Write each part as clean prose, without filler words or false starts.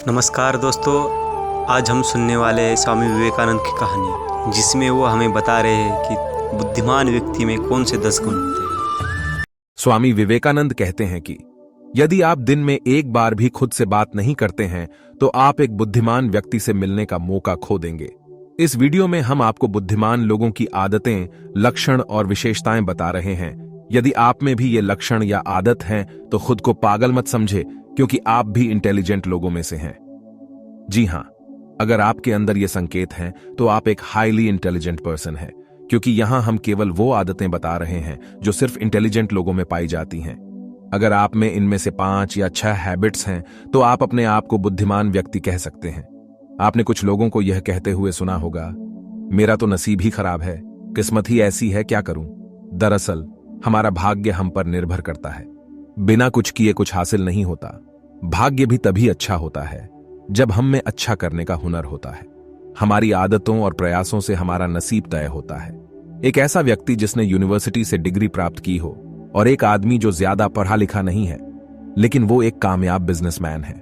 नमस्कार दोस्तों। आज हम सुनने वाले हैं स्वामी विवेकानंद की कहानी, जिसमें वो हमें बता रहे हैं कि बुद्धिमान व्यक्ति में कौन से 10 गुण होते हैं। स्वामी विवेकानंद कहते हैं कि यदि आप दिन में एक बार भी खुद से बात नहीं करते हैं तो आप एक बुद्धिमान व्यक्ति से मिलने का मौका खो देंगे। इस वीडियो में हम आपको बुद्धिमान लोगों की आदतें, लक्षण और विशेषताएं बता रहे हैं। यदि आप में भी ये लक्षण या आदत हैं तो खुद को पागल मत समझे, क्योंकि आप भी इंटेलिजेंट लोगों में से हैं। जी हां, अगर आपके अंदर ये संकेत हैं तो आप एक हाईली इंटेलिजेंट पर्सन हैं, क्योंकि यहां हम केवल वो आदतें बता रहे हैं जो सिर्फ इंटेलिजेंट लोगों में पाई जाती हैं। अगर आप में इनमें से 5 या 6 हैबिट्स हैं तो आप अपने आप को बुद्धिमान व्यक्ति कह सकते हैं। आपने कुछ लोगों को यह कहते हुए सुना होगा, मेरा तो नसीब ही खराब है, किस्मत ही ऐसी है, क्या करूं। दरअसल हमारा भाग्य हम पर निर्भर करता है। बिना कुछ किए कुछ हासिल नहीं होता। भाग्य भी तभी अच्छा होता है जब हम में अच्छा करने का हुनर होता है। हमारी आदतों और प्रयासों से हमारा नसीब तय होता है। एक ऐसा व्यक्ति जिसने यूनिवर्सिटी से डिग्री प्राप्त की हो और एक आदमी जो ज्यादा पढ़ा लिखा नहीं है लेकिन वो एक कामयाब बिजनेसमैन है,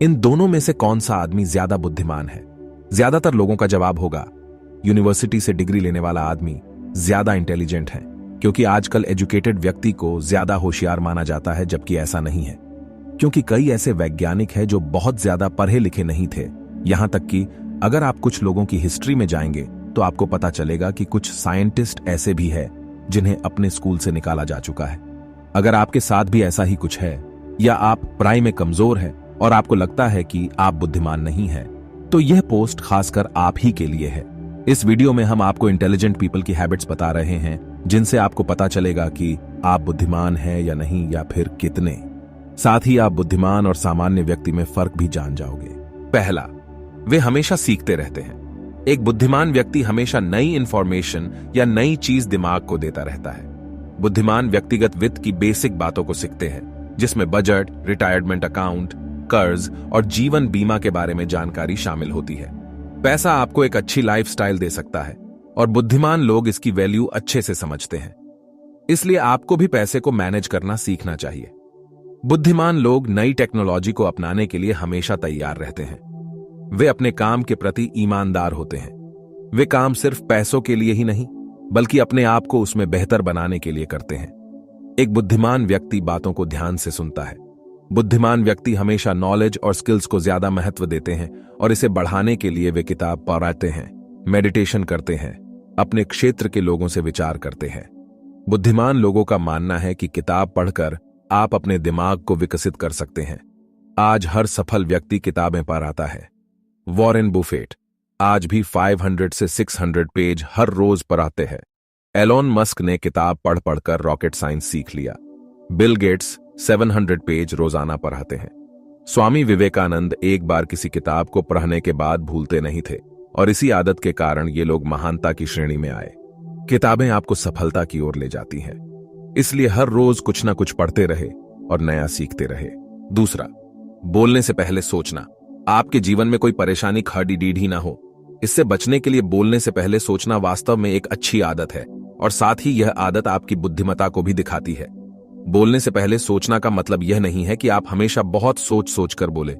इन दोनों में से कौन सा आदमी ज्यादा बुद्धिमान है? ज्यादातर लोगों का जवाब होगा यूनिवर्सिटी से डिग्री लेने वाला आदमी ज्यादा इंटेलिजेंट है, क्योंकि आजकल एजुकेटेड व्यक्ति को ज्यादा होशियार माना जाता है, जबकि ऐसा नहीं है। क्योंकि कई ऐसे वैज्ञानिक हैं जो बहुत ज्यादा पढ़े लिखे नहीं थे। यहां तक कि अगर आप कुछ लोगों की हिस्ट्री में जाएंगे तो आपको पता चलेगा कि कुछ साइंटिस्ट ऐसे भी हैं जिन्हें अपने स्कूल से निकाला जा चुका है। अगर आपके साथ भी ऐसा ही कुछ है, या आप पढ़ाई में कमजोर हैं और आपको लगता है कि आप बुद्धिमान नहीं हैं, तो यह पोस्ट खासकर आप ही के लिए है। इस वीडियो में हम आपको इंटेलिजेंट पीपल की हैबिट्स बता रहे हैं, जिनसे आपको पता चलेगा कि आप बुद्धिमान हैं या नहीं, या फिर कितने। साथ ही आप बुद्धिमान और सामान्य व्यक्ति में फर्क भी जान जाओगे। पहला, वे हमेशा सीखते रहते हैं। एक बुद्धिमान व्यक्ति हमेशा नई इंफॉर्मेशन या नई चीज दिमाग को देता रहता है। बुद्धिमान व्यक्तिगत वित्त की बेसिक बातों को सीखते हैं, जिसमें बजट, रिटायरमेंट अकाउंट, कर्ज और जीवन बीमा के बारे में जानकारी शामिल होती है। पैसा आपको एक अच्छी लाइफस्टाइल दे सकता है और बुद्धिमान लोग इसकी वैल्यू अच्छे से समझते हैं। इसलिए आपको भी पैसे को मैनेज करना सीखना चाहिए। बुद्धिमान लोग नई टेक्नोलॉजी को अपनाने के लिए हमेशा तैयार रहते हैं। वे अपने काम के प्रति ईमानदार होते हैं। वे काम सिर्फ पैसों के लिए ही नहीं, बल्कि अपने आप को उसमें बेहतर बनाने के लिए करते हैं। एक बुद्धिमान व्यक्ति बातों को ध्यान से सुनता है। बुद्धिमान व्यक्ति हमेशा नॉलेज और स्किल्स को ज्यादा महत्व देते हैं और इसे बढ़ाने के लिए वे किताब पढ़ते हैं, मेडिटेशन करते हैं, अपने क्षेत्र के लोगों से विचार करते हैं। बुद्धिमान लोगों का मानना है कि किताब पढ़कर आप अपने दिमाग को विकसित कर सकते हैं। आज हर सफल व्यक्ति किताबें पढ़ आता है। वॉरेन बुफेट आज भी 500 से 600 पेज हर रोज पढ़ाते हैं। एलोन मस्क ने किताब पढ़ पढ़कर रॉकेट साइंस सीख लिया। बिल गेट्स 700 पेज रोजाना पढ़ाते हैं। स्वामी विवेकानंद एक बार किसी किताब को पढ़ने के बाद भूलते नहीं थे, और इसी आदत के कारण ये लोग महानता की श्रेणी में आए। किताबें आपको सफलता की ओर ले जाती हैं, इसलिए हर रोज कुछ ना कुछ पढ़ते रहे और नया सीखते रहे। दूसरा, बोलने से पहले सोचना। आपके जीवन में कोई परेशानी खड़ी डीढ़ी ना हो, इससे बचने के लिए बोलने से पहले सोचना वास्तव में एक अच्छी आदत है, और साथ ही यह आदत आपकी बुद्धिमत्ता को भी दिखाती है। बोलने से पहले सोचना का मतलब यह नहीं है कि आप हमेशा बहुत सोच सोच कर बोले।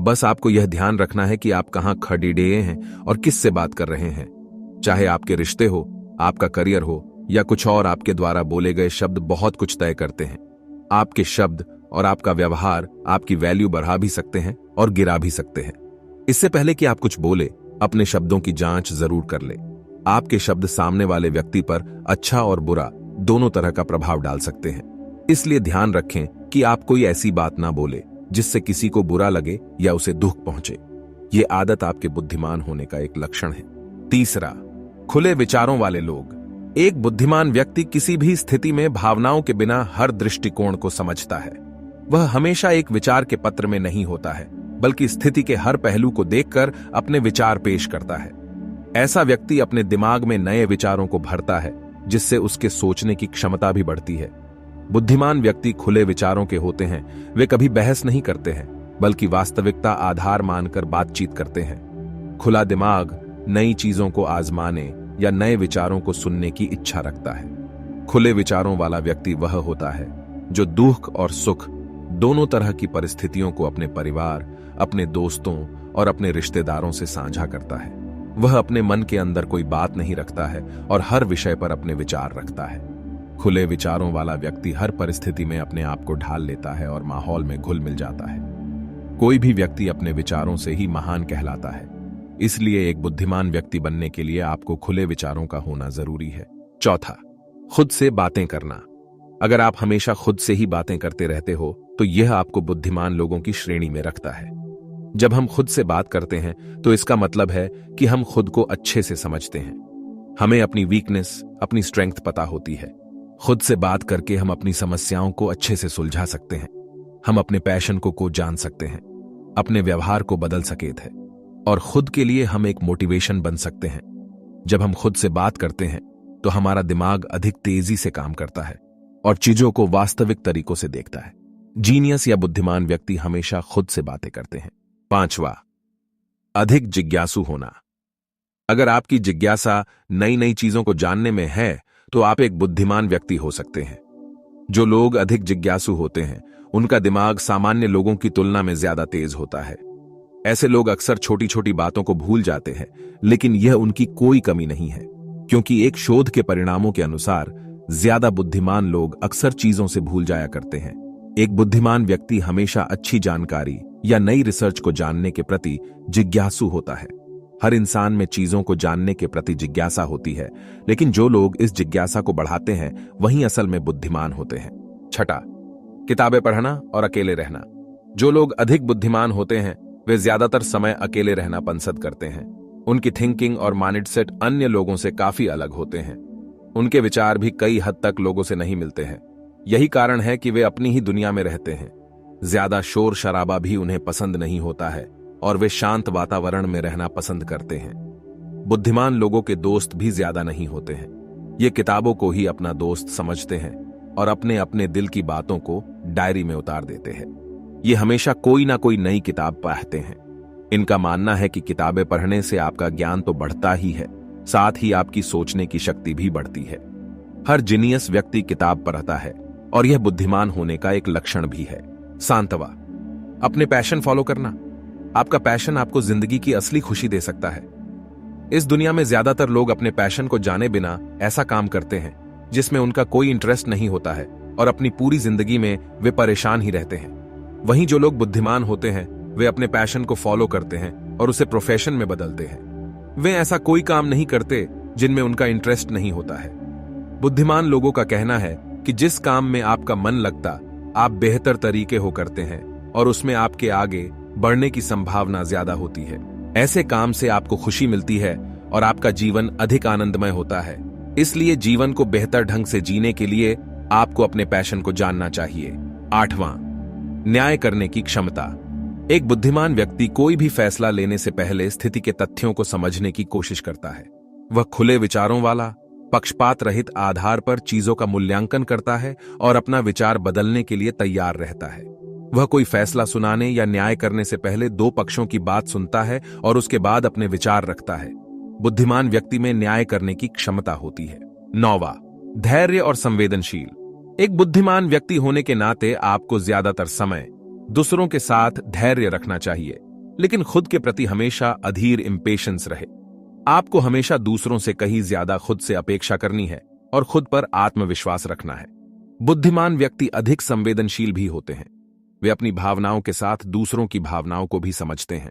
बस आपको यह ध्यान रखना है कि आप कहां खड़े हैं और किससे बात कर रहे हैं। चाहे आपके रिश्ते हो, आपका करियर हो, या कुछ और, आपके द्वारा बोले गए शब्द बहुत कुछ तय करते हैं। आपके शब्द और आपका व्यवहार आपकी वैल्यू बढ़ा भी सकते हैं और गिरा भी सकते हैं। इससे पहले कि आप कुछ बोले, अपने शब्दों की जांच जरूर कर ले। आपके शब्द सामने वाले व्यक्ति पर अच्छा और बुरा दोनों तरह का प्रभाव डाल सकते हैं। इसलिए ध्यान रखें कि आप कोई ऐसी बात ना बोले जिससे किसी को बुरा लगे या उसे दुख पहुंचे। ये आदत आपके बुद्धिमान होने का एक लक्षण है। तीसरा, खुले विचारों वाले लोग। एक बुद्धिमान व्यक्ति किसी भी स्थिति में भावनाओं के बिना हर दृष्टिकोण को समझता है। वह हमेशा एक विचार के पत्र में नहीं होता है, बल्कि स्थिति के हर पहलू को देखकर अपने विचार पेश करता है। ऐसा व्यक्ति अपने दिमाग में नए विचारों को भरता है, जिससे उसके सोचने की क्षमता भी बढ़ती है। बुद्धिमान व्यक्ति खुले विचारों के होते हैं। वे कभी बहस नहीं करते हैं, बल्कि वास्तविकता आधार मानकर बातचीत करते हैं। खुला दिमाग नई चीजों को आजमाने या नए विचारों को सुनने की इच्छा रखता है। खुले विचारों वाला व्यक्ति वह होता है जो दुख और सुख दोनों तरह की परिस्थितियों को अपने परिवार, अपने दोस्तों और अपने रिश्तेदारों से साझा करता है। वह अपने मन के अंदर कोई बात नहीं रखता है और हर विषय पर अपने विचार रखता है। खुले विचारों वाला व्यक्ति हर परिस्थिति में अपने आप को ढाल लेता है और माहौल में घुल मिल जाता है। कोई भी व्यक्ति अपने विचारों से ही महान कहलाता है। इसलिए एक बुद्धिमान व्यक्ति बनने के लिए आपको खुले विचारों का होना जरूरी है। चौथा, खुद से बातें करना। अगर आप हमेशा खुद से ही बातें करते रहते हो तो यह आपको बुद्धिमान लोगों की श्रेणी में रखता है। जब हम खुद से बात करते हैं तो इसका मतलब है कि हम खुद को अच्छे से समझते हैं। हमें अपनी वीकनेस, अपनी स्ट्रेंथ पता होती है। खुद से बात करके हम अपनी समस्याओं को अच्छे से सुलझा सकते हैं। हम अपने पैशन को जान सकते हैं, अपने व्यवहार को बदल सकेत है और खुद के लिए हम एक मोटिवेशन बन सकते हैं। जब हम खुद से बात करते हैं तो हमारा दिमाग अधिक तेजी से काम करता है और चीजों को वास्तविक तरीकों से देखता है। जीनियस या बुद्धिमान व्यक्ति हमेशा खुद से बातें करते हैं। पांचवा, अधिक जिज्ञासु होना। अगर आपकी जिज्ञासा नई नई चीजों को जानने में है तो आप एक बुद्धिमान व्यक्ति हो सकते हैं। जो लोग अधिक जिज्ञासु होते हैं उनका दिमाग सामान्य लोगों की तुलना में ज्यादा तेज होता है। ऐसे लोग अक्सर छोटी छोटी बातों को भूल जाते हैं, लेकिन यह उनकी कोई कमी नहीं है, क्योंकि एक शोध के परिणामों के अनुसार ज्यादा बुद्धिमान लोग अक्सर चीजों से भूल जाया करते हैं। एक बुद्धिमान व्यक्ति हमेशा अच्छी जानकारी या नई रिसर्च को जानने के प्रति जिज्ञासु होता है। हर इंसान में चीजों को जानने के प्रति जिज्ञासा होती है, लेकिन जो लोग इस जिज्ञासा को बढ़ाते हैं वही असल में बुद्धिमान होते हैं। छठा, किताबें पढ़ना और अकेले रहना। जो लोग अधिक बुद्धिमान होते हैं वे ज्यादातर समय अकेले रहना पसंद करते हैं। उनकी थिंकिंग और माइंडसेट अन्य लोगों से काफी अलग होते हैं। उनके विचार भी कई हद तक लोगों से नहीं मिलते हैं। यही कारण है कि वे अपनी ही दुनिया में रहते हैं। ज्यादा शोर शराबा भी उन्हें पसंद नहीं होता है और वे शांत वातावरण में रहना पसंद करते हैं। बुद्धिमान लोगों के दोस्त भी ज्यादा नहीं होते हैं। ये किताबों को ही अपना दोस्त समझते हैं और अपने अपने दिल की बातों को डायरी में उतार देते हैं। ये हमेशा कोई ना कोई नई किताब पढ़ते हैं। इनका मानना है कि किताबें पढ़ने से आपका ज्ञान तो बढ़ता ही है, साथ ही आपकी सोचने की शक्ति भी बढ़ती है। हर जीनियस व्यक्ति किताब पढ़ता है और यह बुद्धिमान होने का एक लक्षण भी है। सांतवा, अपने पैशन फॉलो करना। आपका पैशन आपको जिंदगी की असली खुशी दे सकता है। इस दुनिया में ज्यादातर लोग अपने पैशन को जाने बिना ऐसा काम करते हैं जिसमें उनका कोई इंटरेस्ट नहीं होता है और अपनी पूरी जिंदगी में वे परेशान ही रहते हैं। वहीं जो लोग बुद्धिमान होते हैं वे अपने पैशन को फॉलो करते हैं और उसे प्रोफेशन में बदलते हैं। वे ऐसा कोई काम नहीं करते जिनमें उनका इंटरेस्ट नहीं होता है। बुद्धिमान लोगों का कहना है कि जिस काम में आपका मन लगता आप बेहतर तरीके हो करते हैं और उसमें आपके आगे बढ़ने की संभावना ज्यादा होती है। ऐसे काम से आपको खुशी मिलती है और आपका जीवन अधिक आनंदमय होता है। इसलिए जीवन को बेहतर ढंग से जीने के लिए आपको अपने पैशन को जानना चाहिए। आठवां, न्याय करने की क्षमता। एक बुद्धिमान व्यक्ति कोई भी फैसला लेने से पहले स्थिति के तथ्यों को समझने की कोशिश करता है। वह खुले विचारों वाला, पक्षपात रहित आधार पर चीजों का मूल्यांकन करता है और अपना विचार बदलने के लिए तैयार रहता है। वह कोई फैसला सुनाने या न्याय करने से पहले दो पक्षों की बात सुनता है और उसके बाद अपने विचार रखता है। बुद्धिमान व्यक्ति में न्याय करने की क्षमता होती है। नौवां, धैर्य और संवेदनशील। एक बुद्धिमान व्यक्ति होने के नाते आपको ज्यादातर समय दूसरों के साथ धैर्य रखना चाहिए, लेकिन खुद के प्रति हमेशा अधीर इंपेशेंस रहे। आपको हमेशा दूसरों से कहीं ज्यादा खुद से अपेक्षा करनी है और खुद पर आत्मविश्वास रखना है। बुद्धिमान व्यक्ति अधिक संवेदनशील भी होते हैं। वे अपनी भावनाओं के साथ दूसरों की भावनाओं को भी समझते हैं।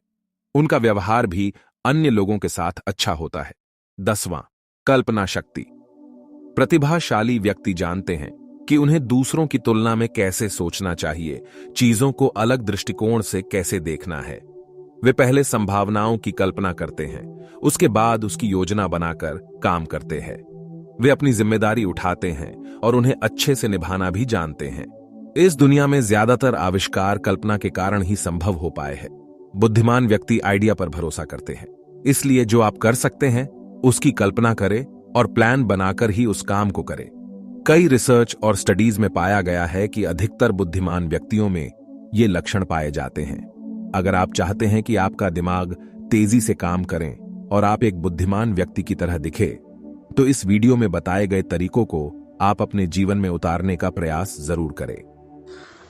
उनका व्यवहार भी अन्य लोगों के साथ अच्छा होता है। 10वां, कल्पना शक्ति। प्रतिभाशाली व्यक्ति जानते हैं कि उन्हें दूसरों की तुलना में कैसे सोचना चाहिए, चीजों को अलग दृष्टिकोण से कैसे देखना है। वे पहले संभावनाओं की कल्पना करते हैं, उसके बाद उसकी योजना बनाकर काम करते हैं। वे अपनी जिम्मेदारी उठाते हैं और उन्हें अच्छे से निभाना भी जानते हैं। इस दुनिया में ज्यादातर आविष्कार कल्पना के कारण ही संभव हो पाए हैं। बुद्धिमान व्यक्ति आइडिया पर भरोसा करते हैं, इसलिए जो आप कर सकते हैं उसकी कल्पना करें और प्लान बनाकर ही उस काम को करें। कई रिसर्च और स्टडीज में पाया गया है कि अधिकतर बुद्धिमान व्यक्तियों में ये लक्षण पाए जाते हैं। अगर आप चाहते हैं कि आपका दिमाग तेजी से काम करें और आप एक बुद्धिमान व्यक्ति की तरह दिखे, तो इस वीडियो में बताए गए तरीकों को आप अपने जीवन में उतारने का प्रयास जरूर करें।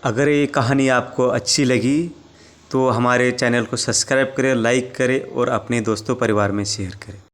अगर ये कहानी आपको अच्छी लगी तो हमारे चैनल को सब्सक्राइब करें, लाइक करें और अपने दोस्तों परिवार में शेयर करें।